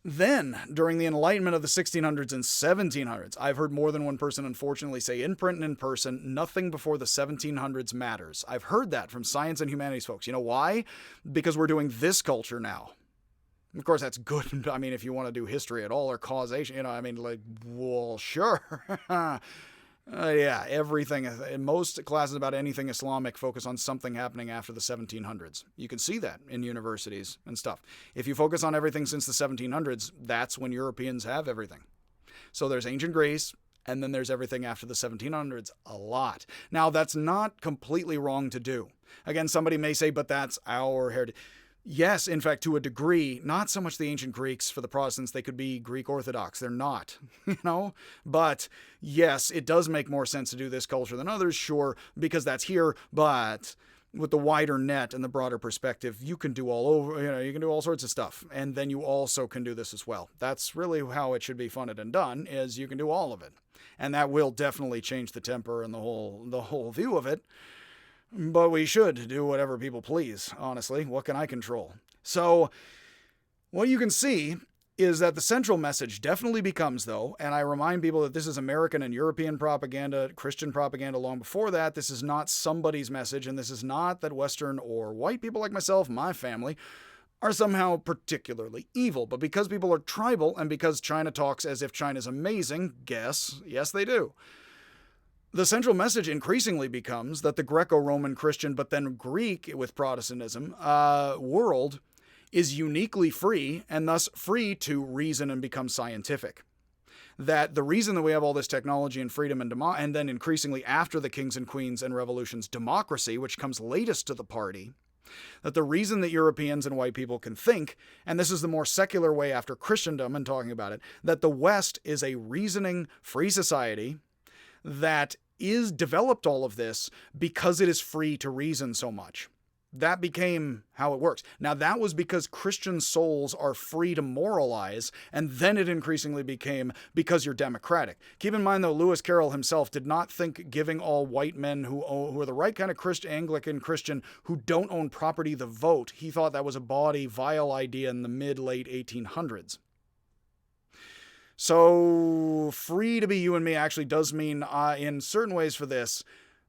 then, during the Enlightenment of the 1600s and 1700s, I've heard more than one person unfortunately say in print and in person, nothing before the 1700s matters. I've heard that from science and humanities folks. You know why? Because we're doing this culture now. Of course, that's good. I mean, if you want to do history at all or causation, well, sure. Everything. Most classes about anything Islamic focus on something happening after the 1700s. You can see that in universities and stuff. If you focus on everything since the 1700s, that's when Europeans have everything. So there's ancient Greece, and then there's everything after the 1700s, a lot. Now, that's not completely wrong to do. Again, somebody may say, but that's our heritage. Yes, in fact, to a degree, not so much the ancient Greeks. For the Protestants, they could be Greek Orthodox. They're not, But yes, it does make more sense to do this culture than others, sure, because that's here. But with the wider net and the broader perspective, you can do all over, you can do all sorts of stuff. And then you also can do this as well. That's really how it should be funded and done, is you can do all of it. And that will definitely change the temper and the whole view of it. But we should do whatever people please, honestly. What can I control? So what you can see is that the central message definitely becomes, though, and I remind people that this is American and European propaganda, Christian propaganda long before that. This is not somebody's message, and this is not that Western or white people like myself, my family, are somehow particularly evil. But because people are tribal and because China talks as if China's amazing, yes, they do. The central message increasingly becomes that the Greco-Roman Christian, but then Greek with Protestantism, world is uniquely free and thus free to reason and become scientific. That the reason that we have all this technology and freedom and then increasingly after the kings and queens and revolutions, democracy, which comes latest to the party, that the reason that Europeans and white people can think, and this is the more secular way after Christendom and talking about it, that the West is a reasoning, free society that is developed all of this because it is free to reason so much. That became how it works. Now, that was because Christian souls are free to moralize, and then it increasingly became because you're democratic. Keep in mind, though, Lewis Carroll himself did not think giving all white men who are the right kind of Anglican Christian who don't own property the vote. He thought that was a bawdy, vile idea in the mid-late 1800s. So free to be you and me actually does mean, in certain ways for this,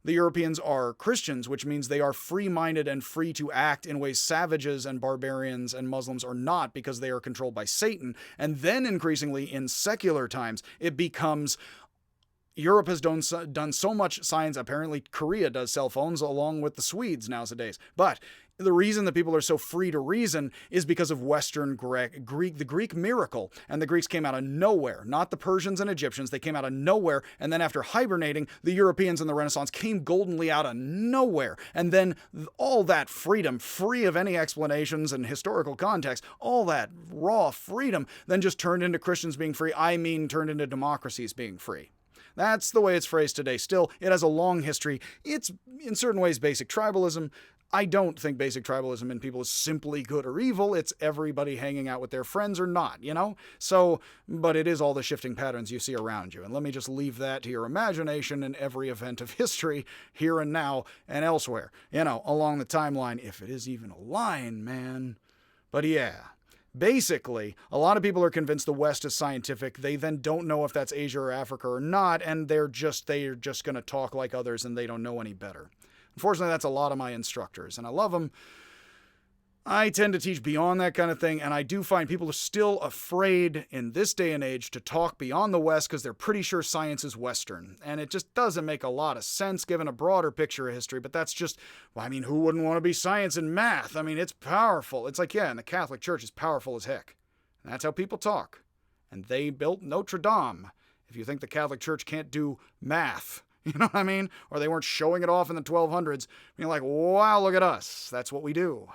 the Europeans are Christians, which means they are free-minded and free to act in ways savages and barbarians and Muslims are not, because they are controlled by Satan. And then increasingly in secular times, it becomes Europe has done so much science. Apparently Korea does cell phones along with the Swedes nowadays. But the reason that people are so free to reason is because of Western the Greek miracle. And the Greeks came out of nowhere, not the Persians and Egyptians. They came out of nowhere. And then after hibernating, the Europeans in the Renaissance came goldenly out of nowhere. And then all that freedom, free of any explanations and historical context, all that raw freedom then just turned into Christians being free. Turned into democracies being free. That's the way it's phrased today. Still, it has a long history. It's in certain ways basic tribalism. I don't think basic tribalism in people is simply good or evil. It's everybody hanging out with their friends or not, So, but it is all the shifting patterns you see around you. And let me just leave that to your imagination in every event of history, here and now and elsewhere, along the timeline, if it is even a line, man. But yeah. Basically, a lot of people are convinced the West is scientific. They then don't know if that's Asia or Africa or not, and they're just going to talk like others, and they don't know any better. Unfortunately, that's a lot of my instructors, and I love them. I tend to teach beyond that kind of thing, and I do find people are still afraid in this day and age to talk beyond the West because they're pretty sure science is Western. And it just doesn't make a lot of sense given a broader picture of history, but that's just, who wouldn't want to be science and math? It's powerful. It's like, and the Catholic Church is powerful as heck. And that's how people talk. And they built Notre Dame. If you think the Catholic Church can't do math, you know what I mean? Or they weren't showing it off in the 1200s, being like, wow, look at us. That's what we do.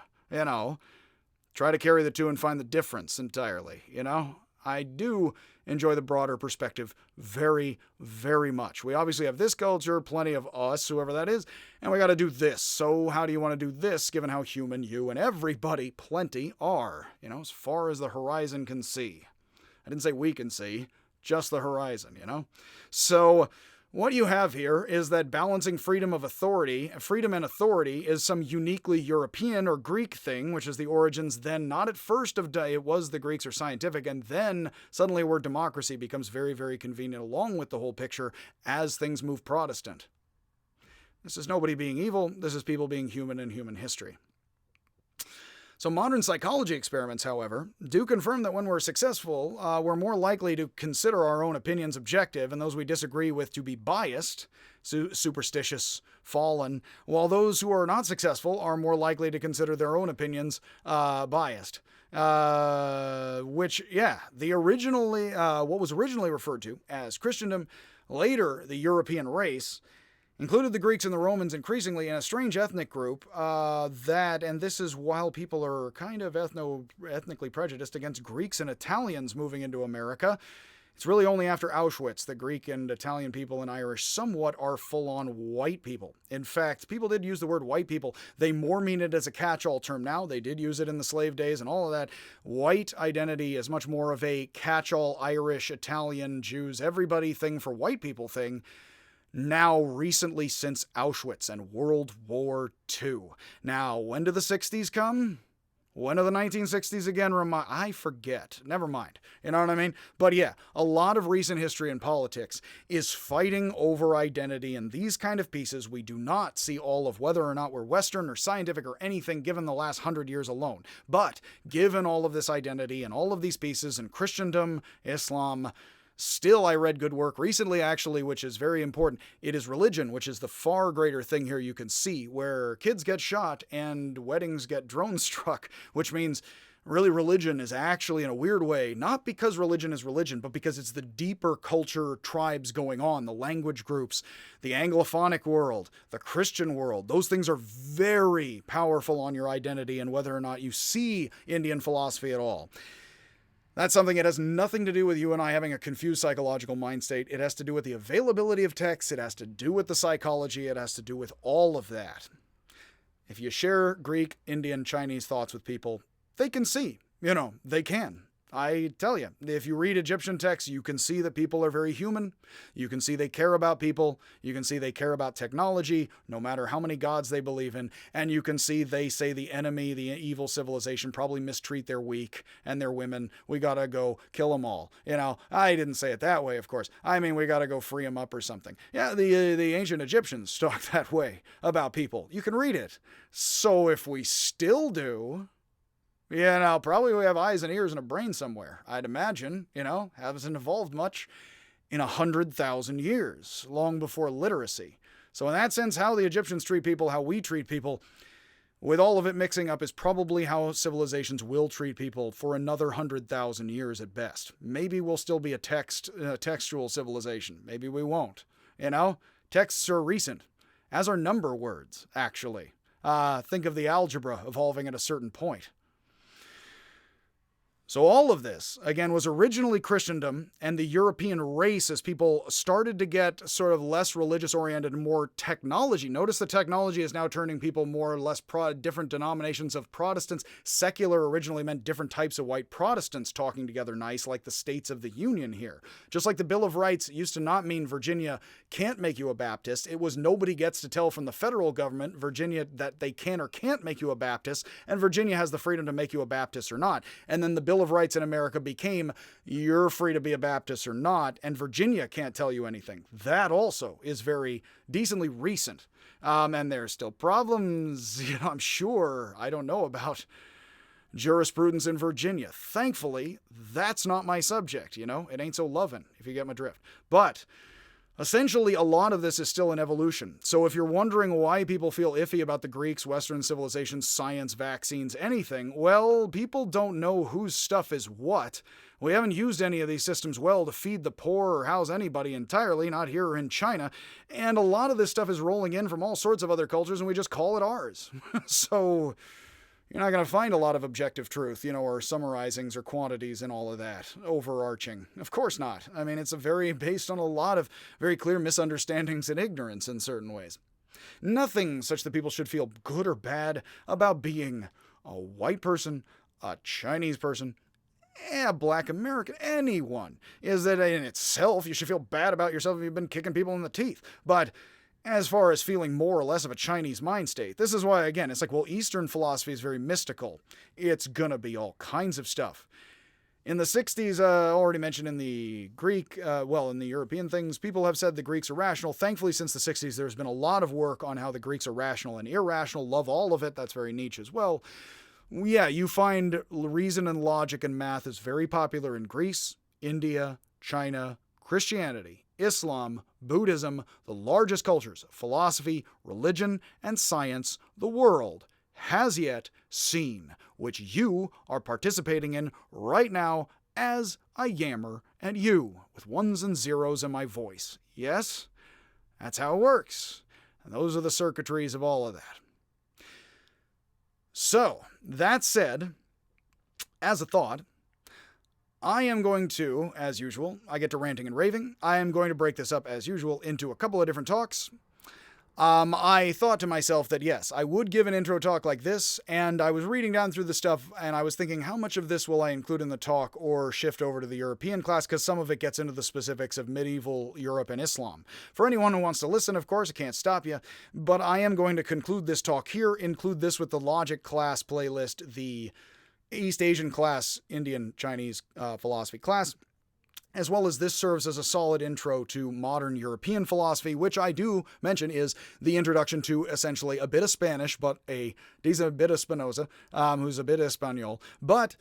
Try to carry the two and find the difference entirely, I do enjoy the broader perspective very, very much. We obviously have this culture, plenty of us, whoever that is, and we got to do this. So how do you want to do this, given how human you and everybody, plenty, are, as far as the horizon can see. I didn't say we can see, just the horizon, So what you have here is that balancing freedom and authority is some uniquely European or Greek thing, which is the origins then not at first of it was the Greeks are scientific, and then suddenly where democracy becomes very, very convenient along with the whole picture as things move Protestant. This is nobody being evil. This is people being human in human history. So modern psychology experiments, however, do confirm that when we're successful, we're more likely to consider our own opinions objective and those we disagree with to be biased, superstitious, fallen, while those who are not successful are more likely to consider their own opinions biased. What was originally referred to as Christendom, later the European race, included the Greeks and the Romans increasingly in a strange ethnic group and this is while people are kind of ethnically prejudiced against Greeks and Italians moving into America. It's really only after Auschwitz that Greek and Italian people and Irish somewhat are full-on white people. In fact, people did use the word white people. They more mean it as a catch-all term now. They did use it in the slave days and all of that. White identity is much more of a catch-all Irish, Italian, Jews, everybody thing for white people thing. Now, recently since Auschwitz and World War II. Now, when do the 60s come? When are the 1960s again? I forget. Never mind. You know what I mean? But yeah, a lot of recent history in politics is fighting over identity, and these kind of pieces we do not see all of whether or not we're Western or scientific or anything given the last 100 years alone. But given all of this identity and all of these pieces in Christendom, Islam, still, I read good work recently, actually, which is very important. It is religion, which is the far greater thing here you can see, where kids get shot and weddings get drone struck, which means really religion is actually, in a weird way, not because religion is religion, but because it's the deeper culture tribes going on, the language groups, the Anglophonic world, the Christian world. Those things are very powerful on your identity and whether or not you see Indian philosophy at all. That's something that has nothing to do with you and I having a confused psychological mind state. It has to do with the availability of texts. It has to do with the psychology. It has to do with all of that. If you share Greek, Indian, Chinese thoughts with people, they can see. They can. I tell you, if you read Egyptian texts, you can see that people are very human. You can see they care about people. You can see they care about technology, no matter how many gods they believe in. And you can see they say the enemy, the evil civilization, probably mistreat their weak and their women. We gotta go kill them all. I didn't say it that way, of course. I mean, we gotta go free them up or something. Yeah, the ancient Egyptians talked that way about people. You can read it. So if we still do... probably we have eyes and ears and a brain somewhere. I'd imagine, hasn't evolved much in 100,000 years, long before literacy. So in that sense, how the Egyptians treat people, how we treat people, with all of it mixing up, is probably how civilizations will treat people for another 100,000 years at best. Maybe we'll still be a textual civilization. Maybe we won't. Texts are recent, as are number words, actually. Think of the algebra evolving at a certain point. So all of this, again, was originally Christendom and the European race as people started to get sort of less religious-oriented and more technology. Notice the technology is now turning people more or less different denominations of Protestants. Secular originally meant different types of white Protestants talking together nice, like the States of the Union here. Just like the Bill of Rights used to not mean Virginia can't make you a Baptist. It was nobody gets to tell from the federal government, Virginia, that they can or can't make you a Baptist, and Virginia has the freedom to make you a Baptist or not. And then the Bill of Rights in America became, you're free to be a Baptist or not, and Virginia can't tell you anything. That also is very decently recent. And there's still problems, I'm sure, I don't know about jurisprudence in Virginia. Thankfully, that's not my subject, It ain't so lovin', if you get my drift. But essentially, a lot of this is still an evolution. So if you're wondering why people feel iffy about the Greeks, Western civilization, science, vaccines, anything, well, people don't know whose stuff is what. We haven't used any of these systems well to feed the poor or house anybody entirely, not here or in China. And a lot of this stuff is rolling in from all sorts of other cultures, and we just call it ours. So you're not going to find a lot of objective truth, or summarizings or quantities and all of that, overarching. Of course not. I mean, it's based on a lot of very clear misunderstandings and ignorance in certain ways. Nothing such that people should feel good or bad about being a white person, a Chinese person, a black American, anyone, is that in itself you should feel bad about yourself if you've been kicking people in the teeth. But as far as feeling more or less of a Chinese mind state, this is why, again, it's like, well, Eastern philosophy is very mystical. It's gonna be all kinds of stuff. In the 60s, already mentioned in the Greek, in the European things, people have said the Greeks are rational. Thankfully, since the 60s, there's been a lot of work on how the Greeks are rational and irrational. Love all of it. That's very Nietzsche as well. Yeah, you find reason and logic and math is very popular in Greece, India, China, Christianity, Islam, Buddhism, the largest cultures of philosophy, religion, and science the world has yet seen, which you are participating in right now as I yammer at you with ones and zeros in my voice. Yes, that's how it works. And those are the circuitries of all of that. So, that said, as a thought, I am going to, as usual, I get to ranting and raving, I am going to break this up, as usual, into a couple of different talks. I thought to myself that, yes, I would give an intro talk like this, and I was reading down through the stuff, and I was thinking, how much of this will I include in the talk or shift over to the European class, because some of it gets into the specifics of medieval Europe and Islam. For anyone who wants to listen, of course, I can't stop you, but I am going to conclude this talk here, include this with the Logic class playlist, the East Asian class, Indian, Chinese philosophy class, as well as this serves as a solid intro to modern European philosophy, which I do mention is the introduction to essentially a bit of Spanish, but dice a bit of Spinoza, who's a bit of Espanol, but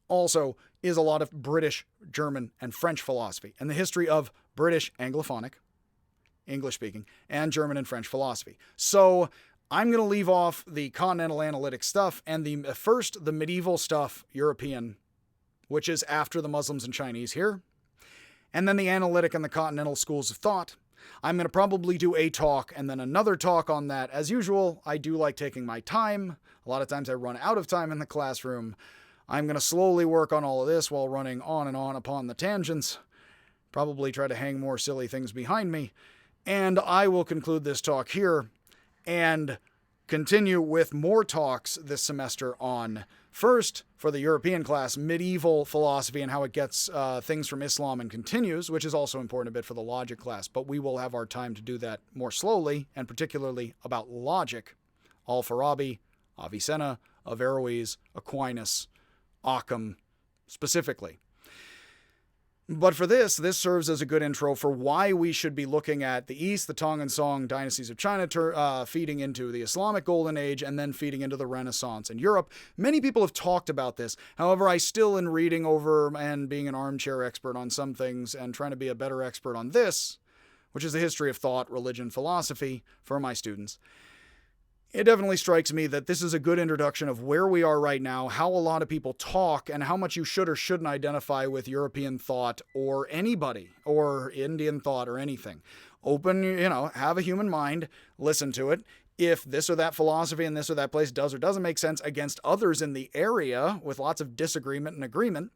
also is a lot of British, German, and French philosophy, and the history of British Anglophonic, English-speaking, and German and French philosophy. So I'm going to leave off the continental analytic stuff, and the medieval stuff, European, which is after the Muslims and Chinese here, and then the analytic and the continental schools of thought. I'm going to probably do a talk and then another talk on that. As usual, I do like taking my time. A lot of times I run out of time in the classroom. I'm going to slowly work on all of this while running on and on upon the tangents. Probably try to hang more silly things behind me. And I will conclude this talk here and continue with more talks this semester on, first, for the European class, medieval philosophy and how it gets things from Islam and continues, which is also important a bit for the logic class, but we will have our time to do that more slowly, and particularly about logic. Al-Farabi, Avicenna, Averroes, Aquinas, Occam, specifically. But for this serves as a good intro for why we should be looking at the East, the Tang and Song dynasties of China, feeding into the Islamic Golden Age, and then feeding into the Renaissance in Europe. Many people have talked about this. However, I still, in reading over and being an armchair expert on some things and trying to be a better expert on this, which is the history of thought, religion, philosophy for my students, it definitely strikes me that this is a good introduction of where we are right now, how a lot of people talk, and how much you should or shouldn't identify with European thought or anybody, or Indian thought or anything. open, have a human mind, listen to it. If this or that philosophy in this or that place does or doesn't make sense against others in the area with lots of disagreement and agreement,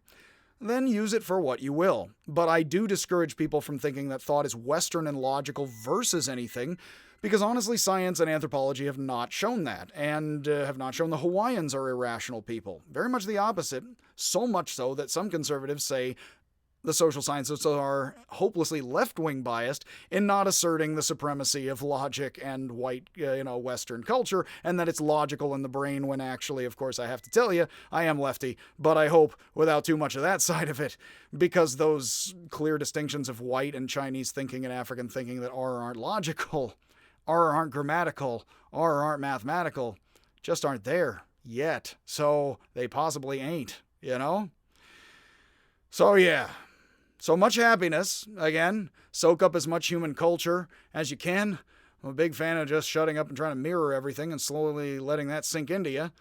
then use it for what you will. But I do discourage people from thinking that thought is Western and logical versus anything, because honestly, science and anthropology have not shown that, and have not shown the Hawaiians are irrational people. Very much the opposite, so much so that some conservatives say the social sciences are hopelessly left-wing biased in not asserting the supremacy of logic and white, Western culture, and that it's logical in the brain when actually, of course, I have to tell you, I am lefty, but I hope without too much of that side of it, because those clear distinctions of white and Chinese thinking and African thinking that are or aren't logical, are or aren't grammatical, are or aren't mathematical, just aren't there yet. So they possibly ain't, So yeah. So much happiness, again, soak up as much human culture as you can. I'm a big fan of just shutting up and trying to mirror everything and slowly letting that sink into you.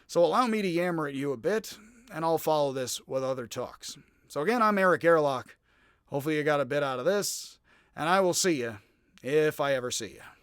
So allow me to yammer at you a bit, and I'll follow this with other talks. So again, I'm Eric Airlock. Hopefully you got a bit out of this, and I will see you if I ever see you.